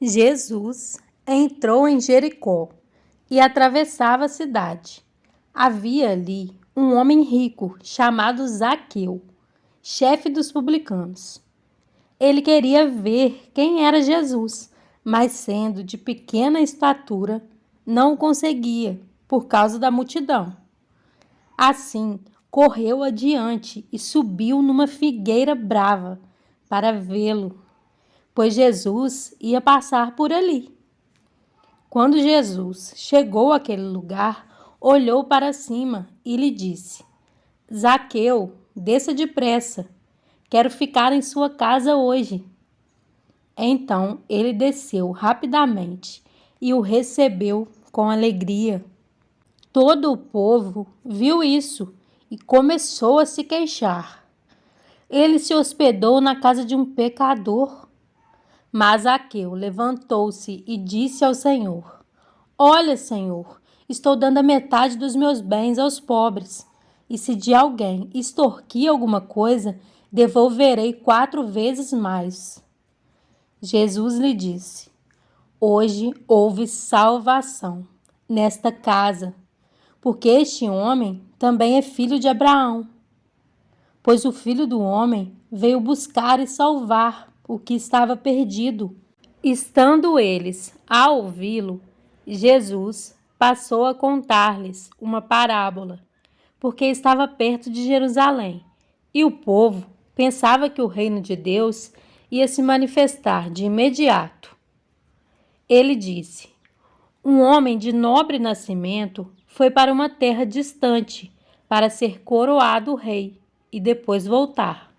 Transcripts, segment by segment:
Jesus entrou em Jericó e atravessava a cidade. Havia ali um homem rico chamado Zaqueu, chefe dos publicanos. Ele queria ver quem era Jesus, mas sendo de pequena estatura, não o conseguia por causa da multidão. Assim, correu adiante e subiu numa figueira brava para vê-lo, pois Jesus ia passar por ali. Quando Jesus chegou àquele lugar, olhou para cima e lhe disse: Zaqueu, desça depressa, quero ficar em sua casa hoje. Então ele desceu rapidamente e o recebeu com alegria. Todo o povo viu isso e começou a se queixar. Ele se hospedou na casa de um pecador. Mas Zaqueu levantou-se e disse ao Senhor: Olha, Senhor, estou dando a metade dos meus bens aos pobres. E se de alguém extorquir alguma coisa, devolverei 4 vezes mais. Jesus lhe disse: Hoje houve salvação nesta casa, porque este homem também é filho de Abraão. Pois o Filho do Homem veio buscar e salvar o que estava perdido. Estando eles a ouvi-lo, Jesus passou a contar-lhes uma parábola, porque estava perto de Jerusalém, e o povo pensava que o reino de Deus ia se manifestar de imediato. Ele disse: Um homem de nobre nascimento foi para uma terra distante para ser coroado rei e depois voltar.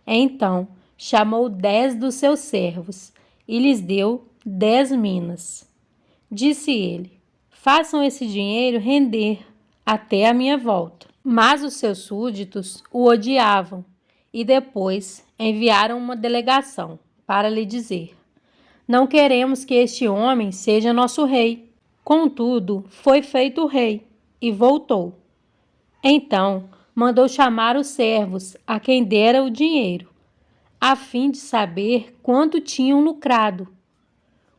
Então chamou 10 dos seus servos e lhes deu 10 minas. Disse ele: Façam esse dinheiro render até a minha volta. Mas os seus súditos o odiavam e depois enviaram uma delegação para lhe dizer: Não queremos que este homem seja nosso rei. Contudo, foi feito rei e voltou. Então mandou chamar os servos a quem dera o dinheiro, a fim de saber quanto tinham lucrado.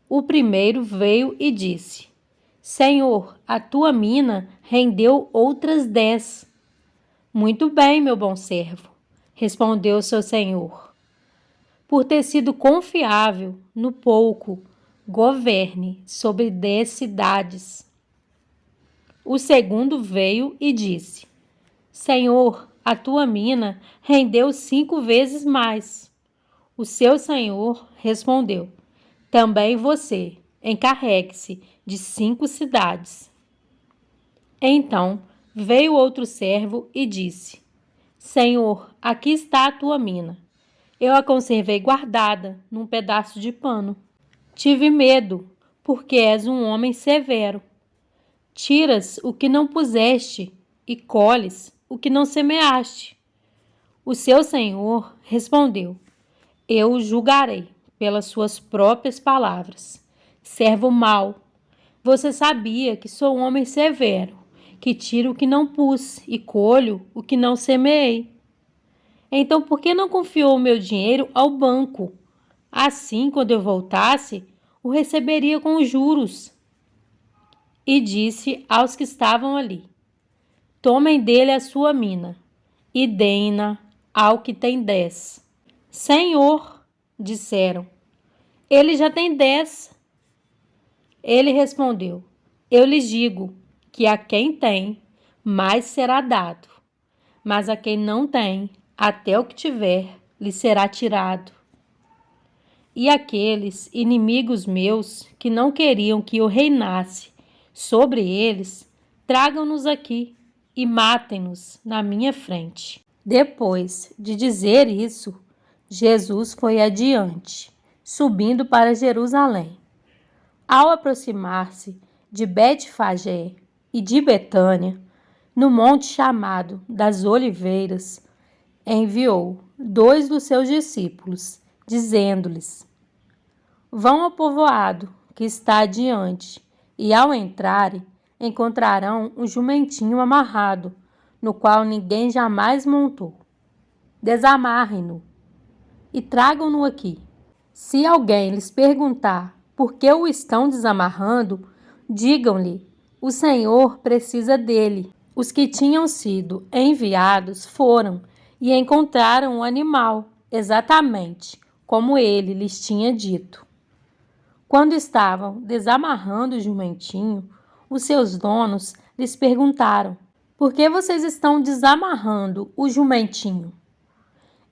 O primeiro veio e disse: Senhor, a tua mina rendeu outras 10. Muito bem, meu bom servo, respondeu seu senhor. Por ter sido confiável no pouco, governe sobre 10 cidades. O segundo veio e disse: Senhor, a tua mina rendeu 5 vezes mais. O seu senhor respondeu: Também você encarregue-se de 5 cidades. Então veio outro servo e disse: Senhor, aqui está a tua mina. Eu a conservei guardada num pedaço de pano. Tive medo, porque és um homem severo. Tiras o que não puseste e colhes o que não semeaste. O seu senhor respondeu: Eu o julgarei pelas suas próprias palavras. Servo mau, você sabia que sou um homem severo, que tiro o que não pus e colho o que não semeei. Então por que não confiou o meu dinheiro ao banco? Assim, quando eu voltasse, o receberia com juros. E disse aos que estavam ali: Tomem dele a sua mina e deem-na ao que tem 10. Senhor, disseram, ele já tem 10. Ele respondeu: Eu lhes digo que a quem tem, mais será dado, mas a quem não tem, até o que tiver, lhe será tirado. E aqueles inimigos meus que não queriam que eu reinasse sobre eles, tragam-nos aqui e matem-nos na minha frente. Depois de dizer isso, Jesus foi adiante, subindo para Jerusalém. Ao aproximar-se de Betfagé e de Betânia, no monte chamado das Oliveiras, enviou 2 dos seus discípulos, dizendo-lhes: Vão ao povoado que está adiante, e ao entrarem, encontrarão um jumentinho amarrado, no qual ninguém jamais montou. Desamarrem-no e tragam-no aqui. Se alguém lhes perguntar por que o estão desamarrando, digam-lhe: o Senhor precisa dele. Os que tinham sido enviados foram e encontraram o animal, exatamente como ele lhes tinha dito. Quando estavam desamarrando o jumentinho, os seus donos lhes perguntaram: por que vocês estão desamarrando o jumentinho?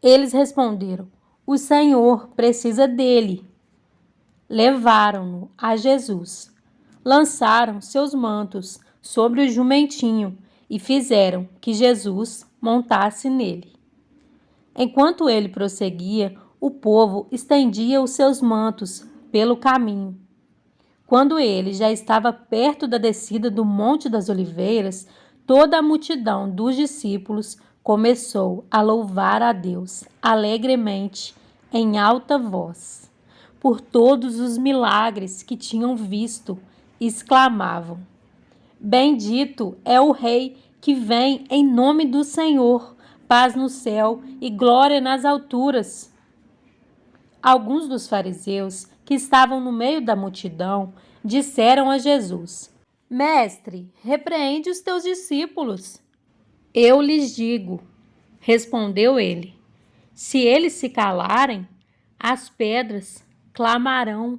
Eles responderam: o Senhor precisa dele. Levaram-no a Jesus, lançaram seus mantos sobre o jumentinho e fizeram que Jesus montasse nele. Enquanto ele prosseguia, o povo estendia os seus mantos pelo caminho. Quando ele já estava perto da descida do Monte das Oliveiras, toda a multidão dos discípulos começou a louvar a Deus alegremente, em alta voz, por todos os milagres que tinham visto, exclamavam: bendito é o Rei que vem em nome do Senhor, paz no céu e glória nas alturas. Alguns dos fariseus que estavam no meio da multidão disseram a Jesus: Mestre, repreende os teus discípulos. Eu lhes digo, respondeu ele, se eles se calarem, as pedras clamarão.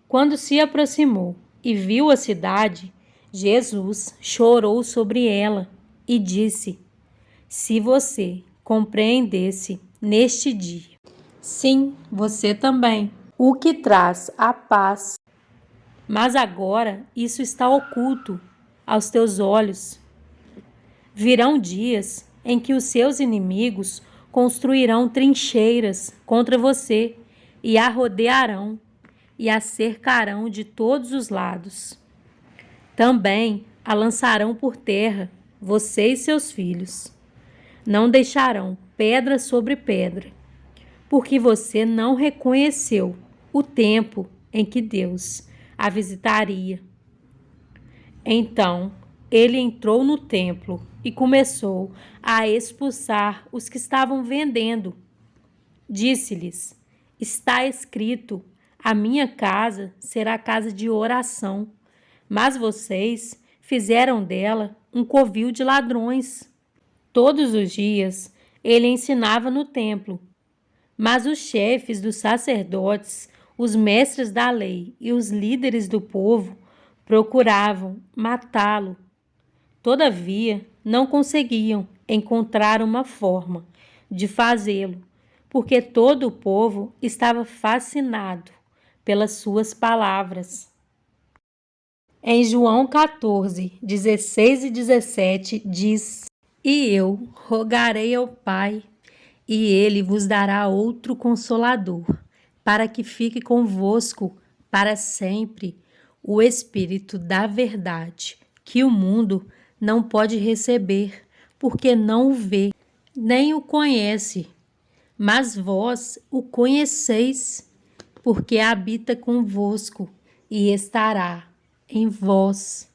Quando se aproximou e viu a cidade, Jesus chorou sobre ela e disse: se você compreendesse neste dia, sim, você também, o que traz a paz. Mas agora isso está oculto aos teus olhos. Virão dias em que os seus inimigos construirão trincheiras contra você e a rodearão e a cercarão de todos os lados. Também a lançarão por terra, você e seus filhos. Não deixarão pedra sobre pedra, porque você não reconheceu o tempo em que Deus a visitaria. Então ele entrou no templo e começou a expulsar os que estavam vendendo. Disse-lhes: está escrito, a minha casa será casa de oração, mas vocês fizeram dela um covil de ladrões. Todos os dias ele ensinava no templo, mas os chefes dos sacerdotes, os mestres da lei e os líderes do povo procuravam matá-lo. Todavia, não conseguiam encontrar uma forma de fazê-lo, porque todo o povo estava fascinado pelas suas palavras. Em João 14, 16 e 17 diz: e eu rogarei ao Pai, e ele vos dará outro Consolador, para que fique convosco para sempre, o Espírito da verdade, que o mundo não pode receber, porque não o vê, nem o conhece. Mas vós o conheceis, porque habita convosco e estará em vós.